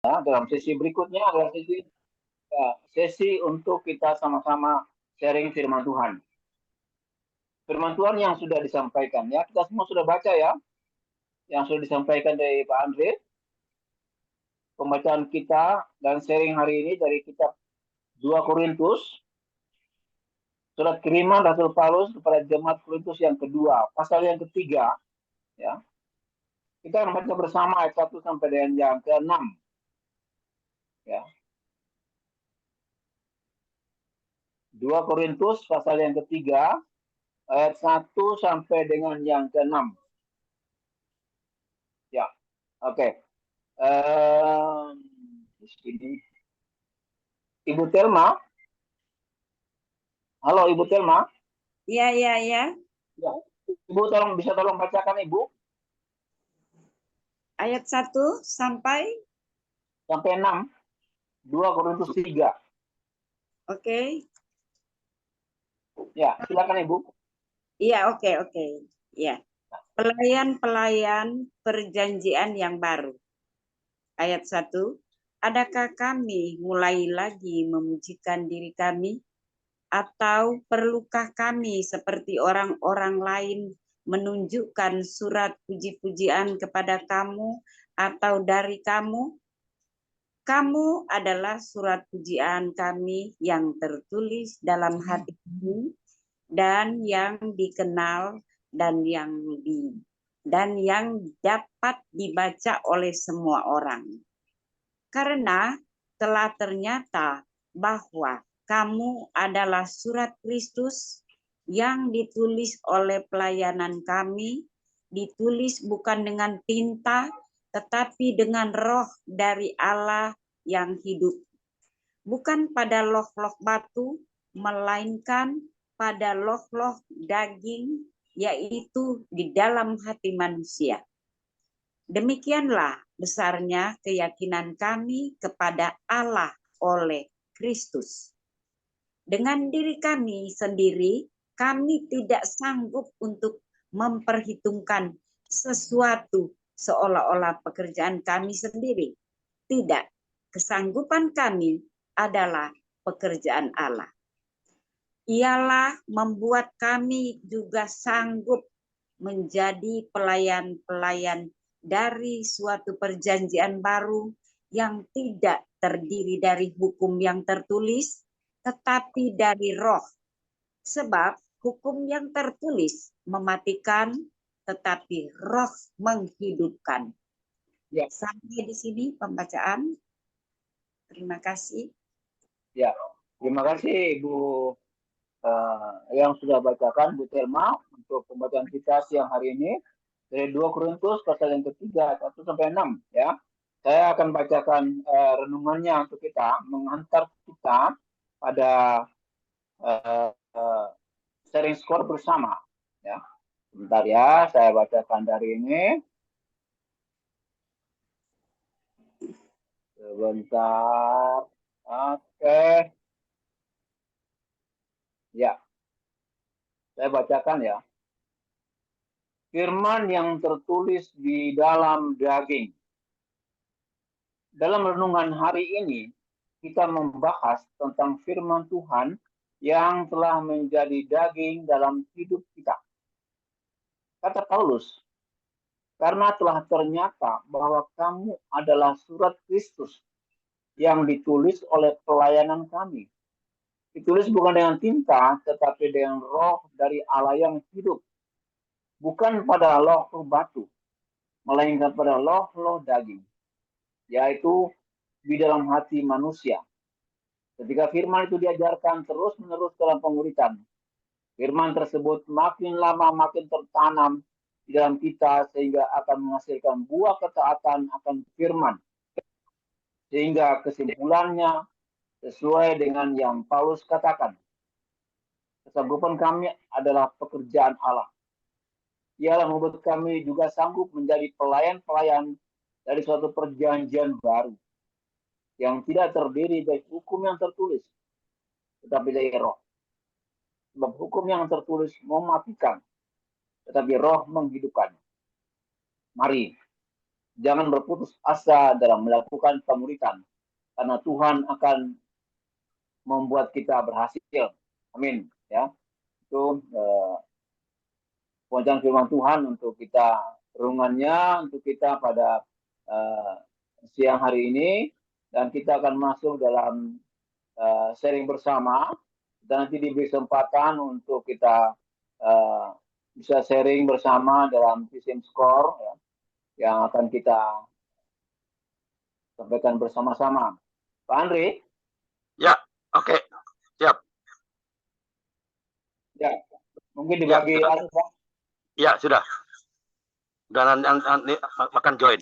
dalam sesi berikutnya adalah sesi untuk kita sama-sama sharing firman Tuhan. Firman Tuhan yang sudah disampaikan ya, kita semua sudah baca ya, yang sudah disampaikan dari Pak Andre. Pembacaan kita dan sharing hari ini dari kitab 2 Korintus, surat kiriman Rasul Paulus kepada jemaat Korintus yang kedua, pasal yang ketiga, ya. Kita akan baca bersama ayat 1 sampai dengan yang ke-6. Ya. 2 Korintus pasal yang ketiga, ayat 1 sampai dengan yang ke-6. Ya, oke. Di sini. Ibu Telma. Halo, Ibu Telma. Iya. Ya. Ibu bisa tolong bacakan, Ibu. Ayat 1 sampai 6. 2 Korintus 3. Oke. Ya, silakan Ibu. Iya, oke. Ya. Pelayan-pelayan perjanjian yang baru. Ayat 1. Adakah kami mulai lagi memujikan diri kami? Atau perlukah kami seperti orang-orang lain menunjukkan surat puji-pujian kepada kamu atau dari kamu? Kamu adalah surat pujian kami yang tertulis dalam hati kami dan yang dikenal dan yang dapat dibaca oleh semua orang. Karena telah ternyata bahwa kamu adalah surat Kristus yang ditulis oleh pelayanan kami, ditulis bukan dengan tinta, tetapi dengan roh dari Allah yang hidup. Bukan pada loh-loh batu, melainkan pada loh-loh daging, yaitu di dalam hati manusia. Demikianlah besarnya keyakinan kami kepada Allah oleh Kristus. Dengan diri kami sendiri, kami tidak sanggup untuk memperhitungkan sesuatu seolah-olah pekerjaan kami sendiri. Tidak, kesanggupan kami adalah pekerjaan Allah. Ialah membuat kami juga sanggup menjadi pelayan-pelayan dari suatu perjanjian baru yang tidak terdiri dari hukum yang tertulis, tetapi dari roh. Sebab hukum yang tertulis mematikan, tetapi roh menghidupkan. Ya. Sampai di sini pembacaan. Terima kasih. Ya, terima kasih Ibu yang sudah bacakan, Bu Telma, untuk pembacaan kita siang hari ini dari 2 Korintus pasal yang ketiga 1 sampai 6 ya. Saya akan bacakan renungannya untuk kita, menghantar kita pada sharing skor bersama ya. Sebentar ya, saya bacakan dari ini. Sebentar. Oke. Ya. Saya bacakan ya. Firman yang tertulis di dalam daging. Dalam renungan hari ini, kita membahas tentang firman Tuhan yang telah menjadi daging dalam hidup kita. Kata Paulus, karena telah ternyata bahwa kamu adalah surat Kristus yang ditulis oleh pelayanan kami. Ditulis bukan dengan tinta, tetapi dengan roh dari Allah yang hidup. Bukan pada loh batu, melainkan pada loh daging, yaitu di dalam hati manusia. Ketika firman itu diajarkan terus-menerus dalam penguritan, firman tersebut makin lama makin tertanam di dalam kita sehingga akan menghasilkan buah ketaatan akan firman. Sehingga kesimpulannya sesuai dengan yang Paulus katakan. Kesanggupan kami adalah pekerjaan Allah. Ialah membuat kami juga sanggup menjadi pelayan-pelayan dari suatu perjanjian baru yang tidak terdiri dari hukum yang tertulis, tetapi dari roh. Sebab hukum yang tertulis mematikan, tetapi roh menghidupkan. Mari jangan berputus asa dalam melakukan pemuritan, karena Tuhan akan membuat kita berhasil. Amin. Ya, itu pembacaan firman Tuhan untuk kita, renungannya untuk kita pada siang hari ini, dan kita akan masuk dalam sharing bersama. Dan nanti diberi kesempatan untuk kita bisa sharing bersama dalam sistem skor ya, yang akan kita sampaikan bersama-sama. Pak Andri? Ya, oke. Siap. Ya, mungkin dibagi ya, Pak. Ya, sudah. Dan nanti akan join.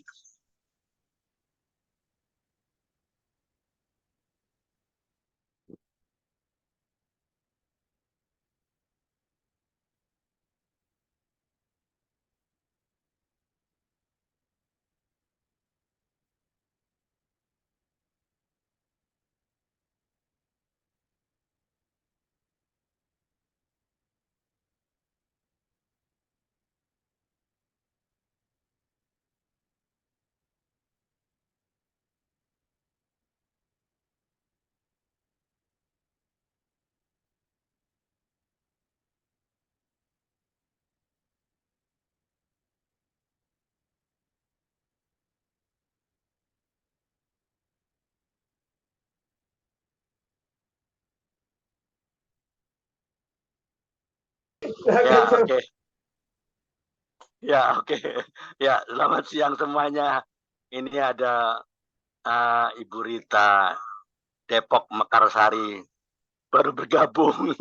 Ya, oke. Ya, oke. Ya, selamat siang semuanya. Ini ada Ibu Rita, Depok Mekarsari, baru bergabung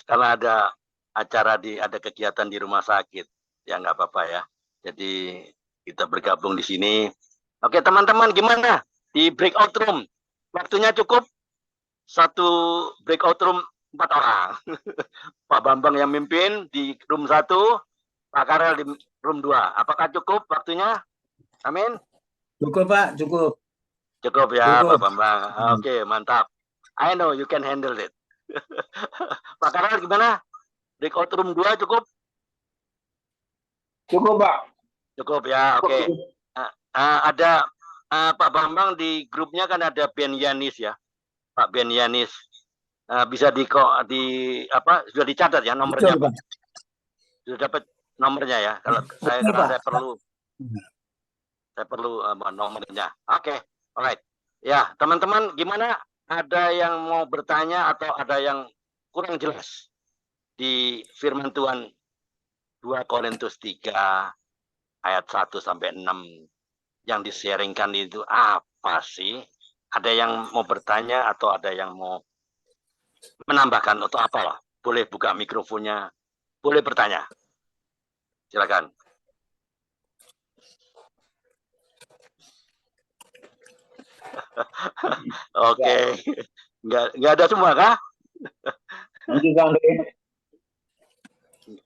karena ada acara ada kegiatan di rumah sakit. Ya, nggak apa-apa ya. Jadi kita bergabung di sini. Oke, teman-teman, gimana di breakout room? Waktunya cukup? Satu breakout room 4 orang. Pak Bambang yang mimpin di room 1, Pak Karel di room 2. Apakah cukup waktunya? Amin. Cukup, Pak, cukup. Cukup ya, Cukup. Pak Bambang. Oke, mantap. I know you can handle it. Pak Karel gimana? Breakout room 2 cukup? Cukup, Pak. Cukup ya, oke. Ada Pak Bambang di grupnya kan ada Ben Yanis ya. Pak Ben Yanis. Bisa sudah dicatat ya nomornya, Betul, Pak? Sudah dapat nomornya ya. Kalau saya perlu nomornya. Oke, alright. Ya, teman-teman, gimana? Ada yang mau bertanya atau ada yang kurang jelas di firman Tuhan 2 Korintus 3 ayat 1 sampai 6 yang di-sharingkan itu apa sih? Ada yang mau bertanya atau ada yang mau menambahkan atau apalah? Boleh buka mikrofonnya, boleh bertanya. Silakan. Oke. Nggak ada semua kah?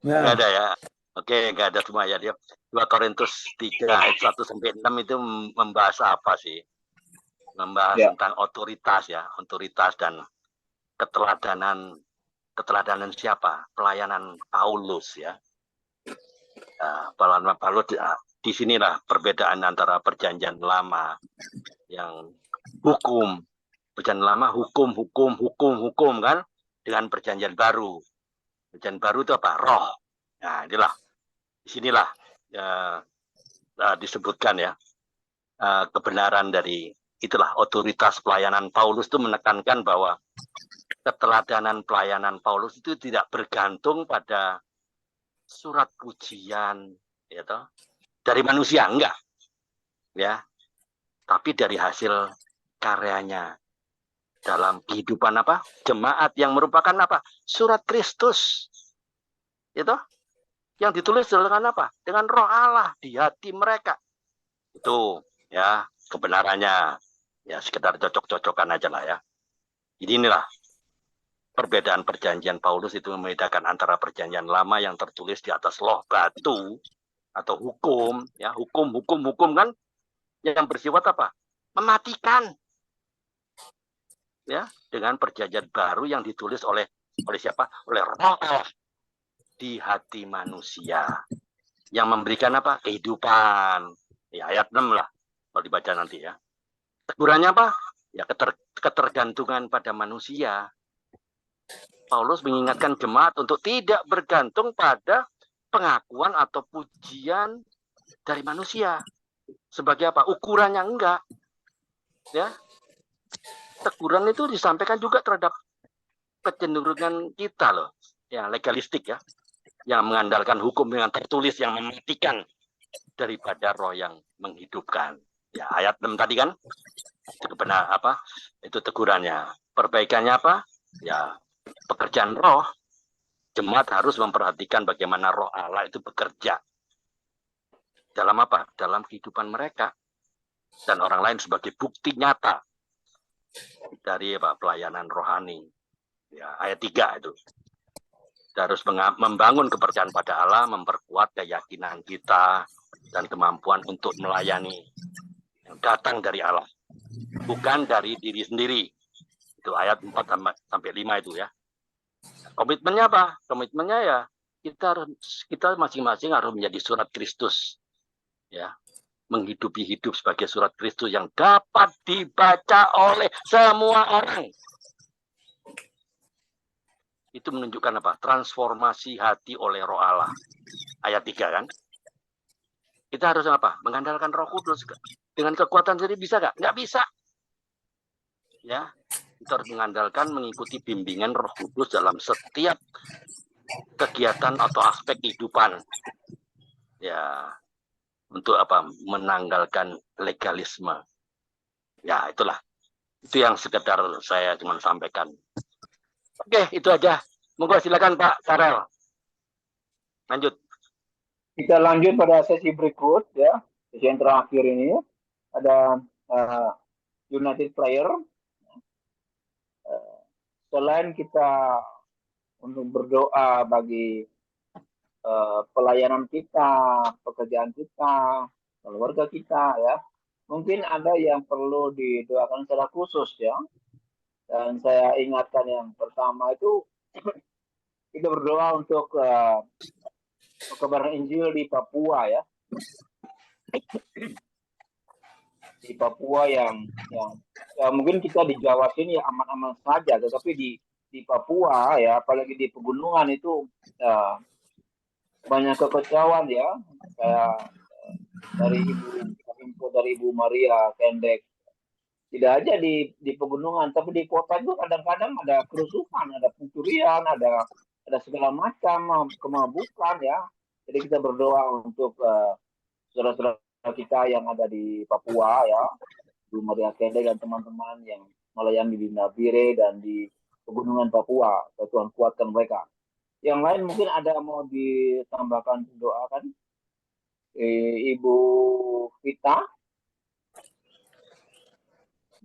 Nggak ada ya. Oke, nggak ada semua ya. Dia 2 Korintus 3 ayat 1 sampai 6 itu membahas apa sih? Membahas tentang otoritas ya, otoritas dan keteladanan siapa? Pelayanan Paulus ya. Pelayanan Paulus di sinilah perbedaan antara perjanjian lama yang hukum, perjanjian lama hukum kan, dengan perjanjian baru. Perjanjian baru itu apa? Roh. Nah, disinilah disebutkan ya kebenaran dari itulah otoritas pelayanan Paulus itu menekankan bahwa keteladanan pelayanan Paulus itu tidak bergantung pada surat pujian ya toh, dari manusia enggak ya, tapi dari hasil karyanya dalam kehidupan jemaat yang merupakan surat Kristus itu yang ditulis dengan dengan Roh Allah di hati mereka. Itu ya kebenarannya, ya sekedar cocok-cocokan aja lah ya. Jadi inilah perbedaan perjanjian Paulus itu membedakan antara perjanjian lama yang tertulis di atas loh batu atau hukum ya, hukum kan yang bersifat mematikan ya, dengan perjanjian baru yang ditulis oleh siapa? Oleh Roh Allah di hati manusia yang memberikan kehidupan Ya, ayat 6 lah kalau dibaca nanti ya. Tegurannya apa? Ya ketergantungan pada manusia. Paulus mengingatkan jemaat untuk tidak bergantung pada pengakuan atau pujian dari manusia. Sebagai apa? Ukurannya enggak. Ya. Teguran itu disampaikan juga terhadap kecenderungan kita loh. Ya, legalistik ya. Yang mengandalkan hukum yang tertulis yang mematikan daripada roh yang menghidupkan. Ya, ayat 6 tadi kan itu benar apa? Itu tegurannya. Perbaikannya apa? Ya, pekerjaan roh. Jemaat harus memperhatikan bagaimana roh Allah itu bekerja. Dalam apa? Dalam kehidupan mereka dan orang lain sebagai bukti nyata dari apa? Pelayanan rohani. Ya, ayat 3 itu. Kita harus membangun kepercayaan pada Allah, memperkuat keyakinan kita dan kemampuan untuk melayani yang datang dari Allah, bukan dari diri sendiri. Itu ayat 4 sampai 5 itu ya. Komitmennya apa? Komitmennya ya kita masing-masing harus menjadi surat Kristus. Ya. Menghidupi hidup sebagai surat Kristus yang dapat dibaca oleh semua orang. Itu menunjukkan apa? Transformasi hati oleh roh Allah. Ayat 3 kan? Kita harus apa? Mengandalkan Roh Kudus. Dengan kekuatan sendiri bisa nggak? Nggak bisa. Ya, kita harus mengandalkan mengikuti bimbingan Roh Kudus dalam setiap kegiatan atau aspek kehidupan. Ya, untuk apa? Menanggalkan legalisme. Ya, itulah. Itu yang sekedar saya cuma sampaikan. Oke, itu aja. Monggo silakan Pak Karel. Lanjut. Kita lanjut pada sesi berikut ya. Sesi yang terakhir ini ada United Prayer. Selain kita untuk berdoa bagi pelayanan kita, pekerjaan kita, keluarga kita ya. Mungkin ada yang perlu didoakan secara khusus ya. Dan saya ingatkan yang pertama itu kita berdoa untuk kebenaran Injil di Papua ya. Di Papua yang ya mungkin kita di Jawa sini ya aman-aman saja, tetapi di Papua ya, apalagi di pegunungan itu banyak kekecewaan ya. Kayak dari Ibu Maria Kendek, tidak aja di pegunungan, tapi di kota itu kadang-kadang ada kerusuhan, ada pencurian, ada segala macam kemabukan ya. Jadi kita berdoa untuk saudara-saudara kita yang ada di Papua ya, Ibu Maria Kendek dan teman-teman yang melayani di Nabire dan di pegunungan Papua. Tuhan kuatkan mereka. Yang lain mungkin ada mau ditambahkan doakan, Ibu Vita.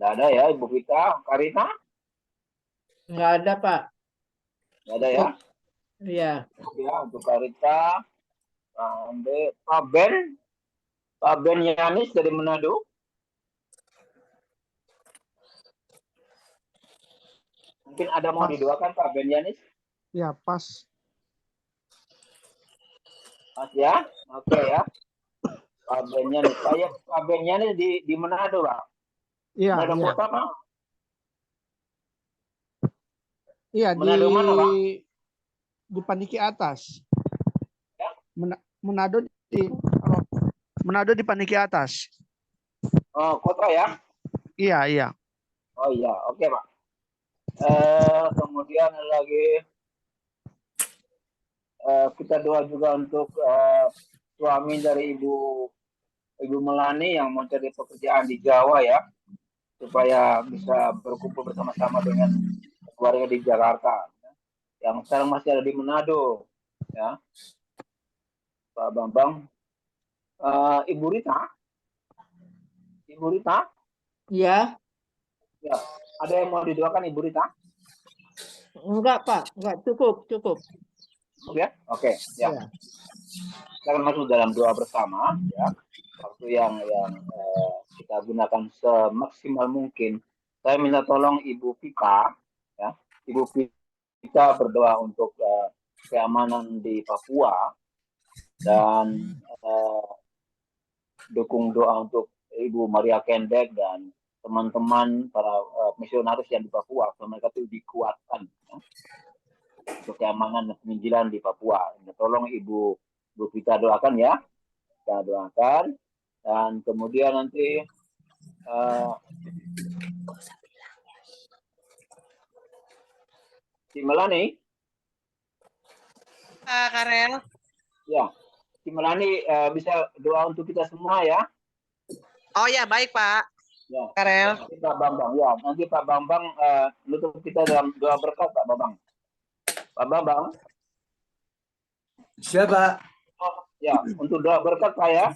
Nggak ada ya, Ibu Vita. Karina? Nggak ada, Pak. Nggak ada ya? Iya. Ya, untuk Karita. Pak Ben Yanis dari Manado. Mungkin ada mau didoakan Pak Ben Yanis? Ya, pas. Pas ya? Oke ya. Pak Ben Yanis. Pak Ben Yanis di Manado, Pak. Iya, Manado iya. kota, Pak? Iya, Manado mana, Pak? di Paniki Atas. Ya? Manado di Paniki Atas. Oh, kota ya? Iya, iya. Oh iya, oke Pak. Kemudian lagi kita doa juga untuk suami dari Ibu Melani yang mau cari pekerjaan di Jawa ya, supaya bisa berkumpul bersama-sama dengan keluarga di Jakarta, yang sekarang masih ada di Manado, ya, Pak Bambang. Ibu Rita, Iya. ya, ada yang mau didoakan Ibu Rita? Enggak, Pak. Enggak, cukup. Oke, oke, ya. Iya. Kita akan masuk dalam doa bersama, ya. Waktu yang kita gunakan semaksimal mungkin. Saya minta tolong Ibu Vita, ya. Ibu Vita berdoa untuk keamanan di Papua dan dukung doa untuk Ibu Maria Kendek dan teman-teman para misionaris yang di Papua, supaya mereka itu dikuatkan ya, untuk keamanan dan penginjilan di Papua. Tolong Ibu Vita doakan ya, kita doakan, dan kemudian nanti si Melani, Pak Karel. ya, si Melani bisa doa untuk kita semua ya. Oh ya, baik Pak. Ya. Karel. Nanti Pak Bambang, ya, nanti Pak Bambang nutup kita dalam doa berkat Pak Bambang. Pak Bambang. Siapa? Oh, ya, untuk doa berkat Pak ya.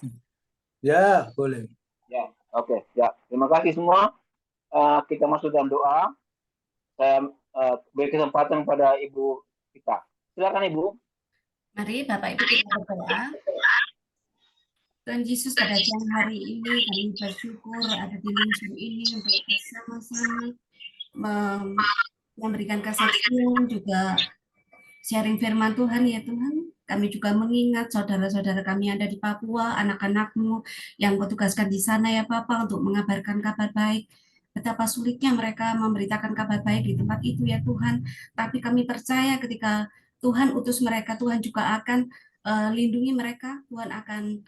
Ya, boleh. Ya, oke, ya. Terima kasih semua. Kita masuk dalam doa. Saya beri kesempatan pada Ibu kita. Silakan Ibu. Mari Bapak Ibu kita berdoa. Tuhan Yesus, pada siang hari ini kami bersyukur ada di Lingsung ini untuk bersama-sama memberikan kesaksian, juga sharing firman Tuhan ya Tuhan. Kami juga mengingat saudara-saudara kami yang ada di Papua, anak-anak-Mu yang Kau tugaskan di sana ya Bapak untuk mengabarkan kabar baik. Betapa sulitnya mereka memberitakan kabar baik di tempat itu ya Tuhan. Tapi kami percaya ketika Tuhan utus mereka, Tuhan juga akan lindungi mereka, Tuhan akan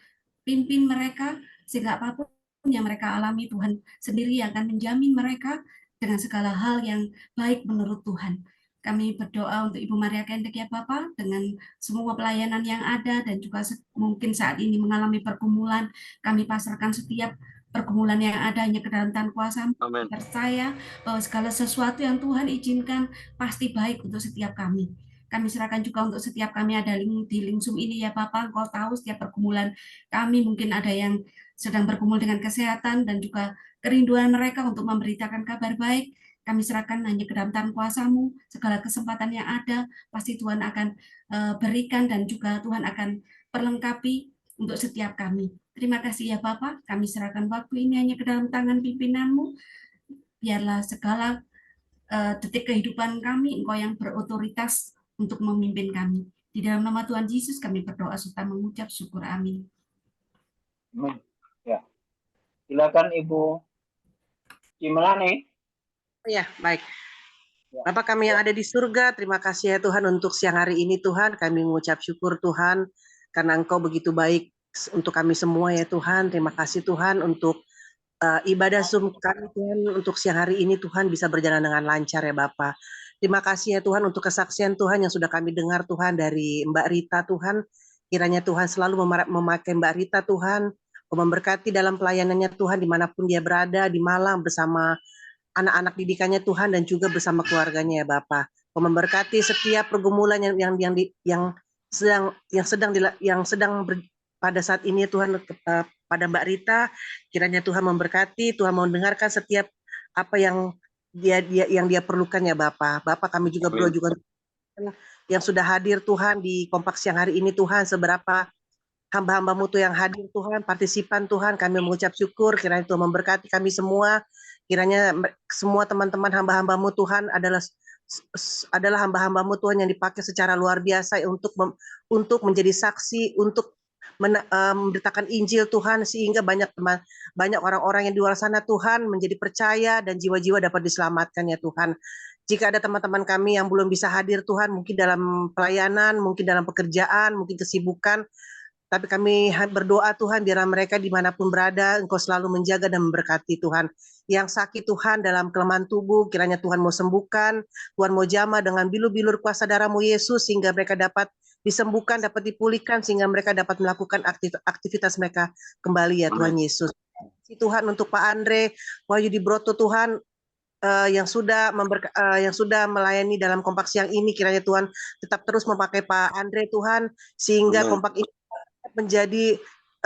pimpin mereka, sehingga apapun yang mereka alami, Tuhan sendiri yang akan menjamin mereka dengan segala hal yang baik menurut Tuhan. Kami berdoa untuk Ibu Maria Kendek ya Bapak, dengan semua pelayanan yang ada dan juga mungkin saat ini mengalami pergumulan, kami pasrahkan setiap pergumulan yang ada hanya ke dalam tangan kuasa. Percaya bahwa segala sesuatu yang Tuhan izinkan pasti baik untuk setiap kami. Kami serahkan juga untuk setiap kami ada di Lingsum ini ya Bapak, Engkau tahu setiap pergumulan kami, mungkin ada yang sedang bergumul dengan kesehatan dan juga kerinduan mereka untuk memberitakan kabar baik. Kami serahkan hanya ke dalam tangan kuasa-Mu, segala kesempatan yang ada, pasti Tuhan akan berikan dan juga Tuhan akan perlengkapi untuk setiap kami. Terima kasih ya Bapak, kami serahkan waktu ini hanya ke dalam tangan pimpinan-Mu. Biarlah segala detik kehidupan kami, Engkau yang berotoritas untuk memimpin kami. Di dalam nama Tuhan Yesus kami berdoa serta mengucap syukur. Amin. Ya. Silakan Ibu Cimelani. Ya, baik. Bapak kami yang ada di surga, terima kasih ya Tuhan untuk siang hari ini Tuhan. Kami mengucap syukur Tuhan, karena Engkau begitu baik untuk kami semua ya Tuhan. Terima kasih Tuhan untuk ibadah Zoom kami Tuhan, untuk siang hari ini Tuhan bisa berjalan dengan lancar ya Bapak. Terima kasih ya Tuhan untuk kesaksian Tuhan yang sudah kami dengar Tuhan dari Mbak Rita Tuhan. Kiranya Tuhan selalu memakai Mbak Rita Tuhan, memberkati dalam pelayanannya Tuhan dimanapun dia berada, di Malang bersama anak-anak didikannya Tuhan dan juga bersama keluarganya ya Bapak. Memberkati setiap pergumulan yang sedang pada saat ini Tuhan pada Mbak Rita, kiranya Tuhan memberkati, Tuhan mau dengarkan setiap apa yang dia perlukan ya Bapak. Bapak kami juga berdoa juga yang sudah hadir Tuhan di kompak siang hari ini Tuhan, seberapa hamba-hamba-Mu Tuhan yang hadir Tuhan, partisipan Tuhan, kami mengucap syukur, kiranya Tuhan memberkati kami semua, kiranya semua teman-teman hamba-hamba-Mu Tuhan adalah hamba-hamba-Mu Tuhan yang dipakai secara luar biasa untuk menjadi saksi, untuk memberitakan Injil Tuhan, sehingga banyak orang-orang yang di luar sana Tuhan menjadi percaya dan jiwa-jiwa dapat diselamatkan ya Tuhan. Jika ada teman-teman kami yang belum bisa hadir Tuhan, mungkin dalam pelayanan, mungkin dalam pekerjaan, mungkin kesibukan, tapi kami berdoa Tuhan, biarlah mereka dimanapun berada, Engkau selalu menjaga dan memberkati Tuhan. Yang sakit Tuhan dalam kelemahan tubuh, kiranya Tuhan mau sembuhkan, Tuhan mau jamah dengan bilur-bilur kuasa darah-Mu Yesus, sehingga mereka dapat disembuhkan, dapat dipulihkan, sehingga mereka dapat melakukan aktivitas mereka kembali ya Tuhan Yesus. Tuhan untuk Pak Andre Wahyudi Broto Tuhan, yang sudah melayani dalam kompak siang ini, kiranya Tuhan tetap terus memakai Pak Andre Tuhan, sehingga kompak ini menjadi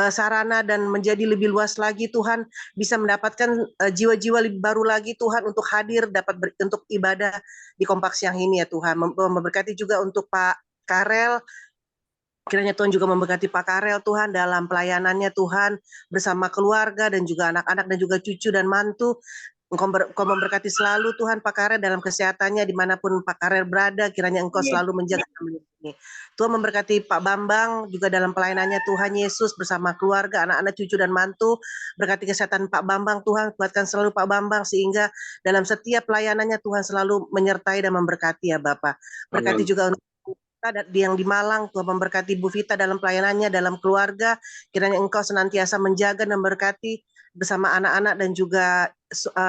sarana dan menjadi lebih luas lagi Tuhan, bisa mendapatkan jiwa-jiwa lebih baru lagi Tuhan untuk hadir untuk ibadah di kompak siang ini ya Tuhan. Memberkati juga untuk Pak Karel, kiranya Tuhan juga memberkati Pak Karel Tuhan dalam pelayanannya Tuhan bersama keluarga dan juga anak-anak dan juga cucu dan mantu. Engkau memberkati selalu Tuhan Pak Karer dalam kesehatannya dimanapun Pak Karer berada, kiranya Engkau Amin. selalu menjaga dan melindungi. Tuhan memberkati Pak Bambang juga dalam pelayanannya Tuhan Yesus bersama keluarga, anak-anak, cucu dan mantu. Berkati kesehatan Pak Bambang Tuhan, kuatkan selalu Pak Bambang sehingga dalam setiap pelayanannya Tuhan selalu menyertai dan memberkati ya Bapak. Berkati Amin. juga untuk yang di Malang, Tuhan memberkati Bu Vita dalam pelayanannya, dalam keluarga, kiranya Engkau senantiasa menjaga dan memberkati bersama anak-anak dan juga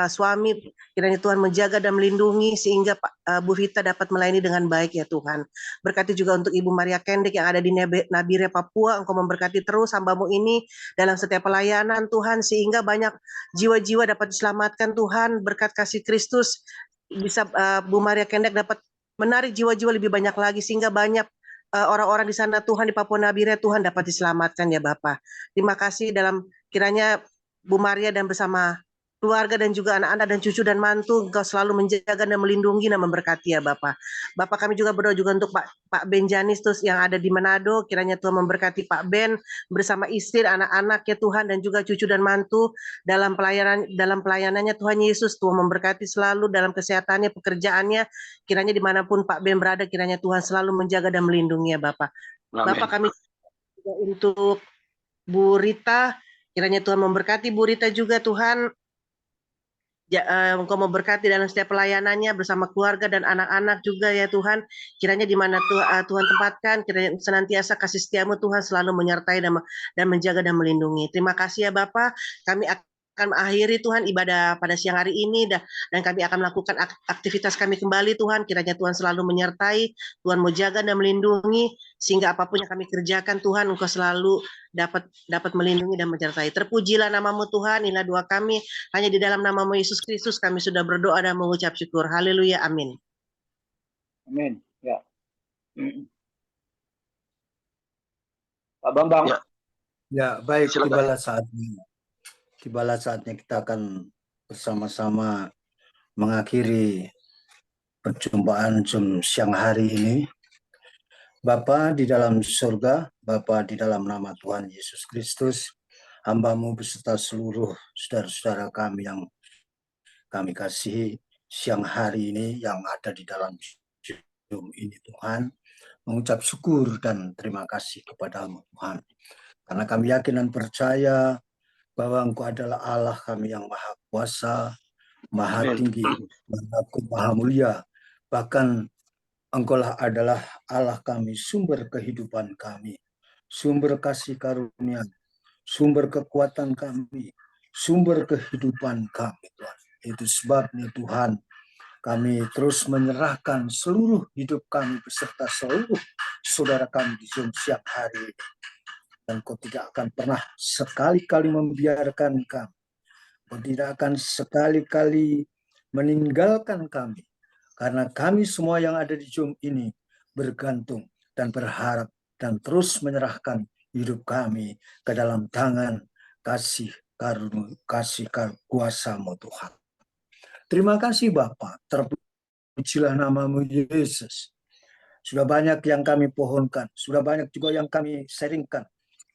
suami, kiranya Tuhan menjaga dan melindungi sehingga Bu Vita dapat melayani dengan baik ya Tuhan. Berkati juga untuk Ibu Maria Kendek yang ada di Nabire, Papua, Engkau memberkati terus hamba-Mu ini dalam setiap pelayanan Tuhan, sehingga banyak jiwa-jiwa dapat diselamatkan Tuhan, berkat kasih Kristus, bisa Bu Maria Kendek dapat menarik jiwa-jiwa lebih banyak lagi sehingga banyak orang-orang di sana Tuhan di Papua Nabire Tuhan dapat diselamatkan ya Bapak. Terima kasih dalam kiranya Bu Maria dan bersama keluarga dan juga anak-anak dan cucu dan mantu Engkau selalu menjaga dan melindungi dan memberkati ya Bapak. Bapak kami juga berdoa juga untuk Pak Ben Janis terus yang ada di Manado, kiranya Tuhan memberkati Pak Ben bersama istri, anak-anak ya Tuhan dan juga cucu dan mantu dalam pelayanannya Tuhan Yesus. Tuhan memberkati selalu dalam kesehatannya, pekerjaannya, kiranya dimanapun Pak Ben berada, kiranya Tuhan selalu menjaga dan melindungi ya Bapak. Amin. Bapak kami juga untuk Bu Rita, kiranya Tuhan memberkati Bu Rita juga Tuhan. Engkau memberkati dalam setiap pelayanannya bersama keluarga dan anak-anak juga ya Tuhan. Kiranya di mana Tuhan tempatkan, kiranya senantiasa kasih setiamu Tuhan selalu menyertai dan menjaga dan melindungi. Terima kasih ya Bapak. Kami akan mengakhiri Tuhan ibadah pada siang hari ini dan kami akan melakukan aktivitas kami kembali Tuhan. Kiranya Tuhan selalu menyertai, Tuhan mau jaga dan melindungi sehingga apapun yang kami kerjakan Tuhan Engkau selalu dapat melindungi dan menyertai. Terpujilah namamu Tuhan, inilah doa kami. Hanya di dalam namamu Yesus Kristus kami sudah berdoa dan mengucap syukur. Haleluya, amin. Amin. Ya. Pak Bambang. Ya. Ya, baik, Silakan. tibalah saatnya kita akan bersama-sama mengakhiri perjumpaan Zoom siang hari ini. Bapa di dalam surga, Bapa di dalam nama Tuhan Yesus Kristus, hamba-Mu beserta seluruh saudara-saudara kami yang kami kasihi siang hari ini yang ada di dalam Zoom ini Tuhan, mengucap syukur dan terima kasih kepada-Mu Tuhan. Karena kami yakin dan percaya bahwa Engkau adalah Allah kami yang maha kuasa, maha tinggi, maha mulia. Bahkan Engkaulah adalah Allah kami, sumber kehidupan kami, sumber kasih karunia, sumber kekuatan kami, sumber kehidupan kami Tuhan. Itu sebabnya Tuhan, kami terus menyerahkan seluruh hidup kami beserta seluruh saudara kami di Zoom siang hari ini. Dan Kau tidak akan pernah sekali-kali membiarkan kami. Kau tidak akan sekali-kali meninggalkan kami. Karena kami semua yang ada di Zoom ini bergantung dan berharap dan terus menyerahkan hidup kami ke dalam tangan kasih karunia, kasih kuasa-Mu Tuhan. Terima kasih Bapa, terpujilah namamu Yesus. Sudah banyak yang kami pohonkan, sudah banyak juga yang kami sharingkan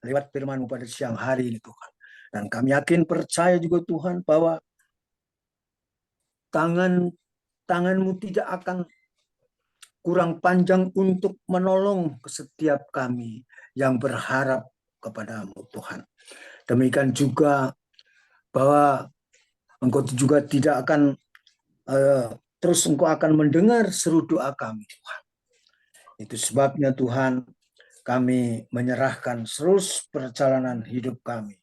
lewat firman-Mu pada siang hari ini Tuhan. Dan kami yakin percaya juga Tuhan bahwa tangan-Mu tidak akan kurang panjang untuk menolong setiap kami yang berharap kepada-Mu Tuhan. Demikian juga bahwa Engkau juga tidak akan terus Engkau akan mendengar seru doa kami Tuhan. Itu sebabnya Tuhan, kami menyerahkan seluruh perjalanan hidup kami.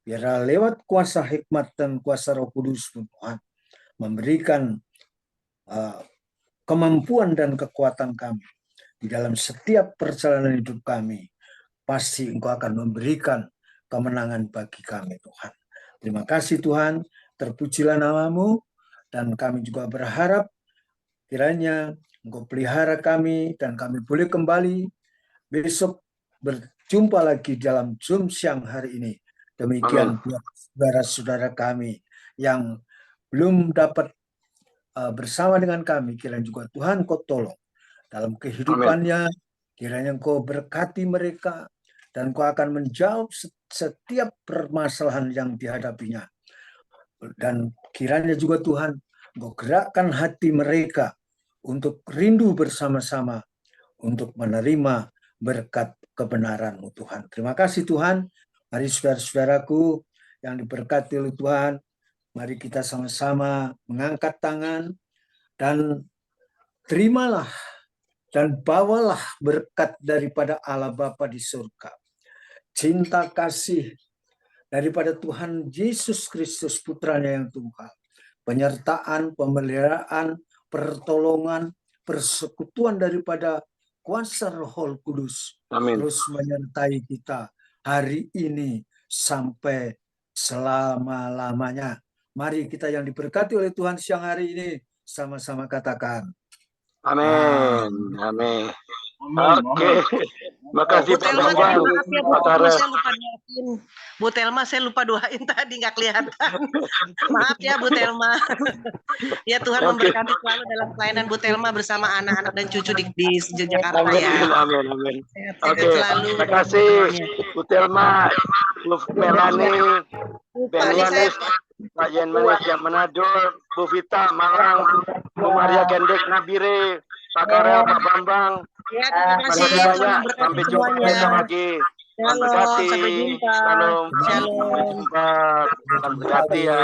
Biarlah lewat kuasa hikmat dan kuasa Roh Kudus Tuhan memberikan kemampuan dan kekuatan kami di dalam setiap perjalanan hidup kami. Pasti Engkau akan memberikan kemenangan bagi kami Tuhan. Terima kasih Tuhan, terpujilah namamu, dan kami juga berharap kiranya Engkau pelihara kami dan kami boleh kembali besok berjumpa lagi dalam Zoom siang hari ini. Demikian buat saudara-saudara kami yang belum dapat bersama dengan kami, kiranya juga Tuhan Kau tolong dalam kehidupannya. Kiranya Kau berkati mereka dan Kau akan menjawab setiap permasalahan yang dihadapinya. Dan kiranya juga Tuhan Engkau gerakkan hati mereka untuk rindu bersama-sama untuk menerima berkat kebenaran-Mu Tuhan. Terima kasih Tuhan. Mari saudara-saudaraku yang diberkati oleh Tuhan, mari kita sama-sama mengangkat tangan dan terimalah dan bawalah berkat daripada Allah Bapa di surga. Cinta kasih daripada Tuhan Yesus Kristus putranya yang tunggal. Penyertaan, pemeliharaan, pertolongan, persekutuan daripada kuasa Roh Kudus. Amin. Terus menyertai kita hari ini sampai selama-lamanya. Mari kita yang diberkati oleh Tuhan siang hari ini sama-sama katakan. Amin. Amin. Oke. Makasih Bu Pak Telma, Bambang. maaf ya Bu Pak Telma, Karel. saya lupa doain. Bu Telma, saya lupa doain tadi nggak kelihatan. Maaf ya Bu Telma. Ya Tuhan memberkati selalu dalam pelayanan Bu Telma bersama anak-anak dan cucu di Jakarta Amin. ya. Amin. Amin. Sehat-sehat Oke. selalu. Terima kasih Bu Telma, Bu Melani, Pak, ini saya Benianis, Pak Yen Manis yang Manado, Bu Vita Malang, Bu Maria Gendek Nabire, Pak Karel, Pak Bambang. ya, terima kasih. Terima kasih Tuhan banyak. memberkati Sampai jumpa semuanya. besok lagi. Tuhan Shalom, berkati. sampai jumpa. Shalom. Sampai Shalom. jumpa. Tuhan berkati ya.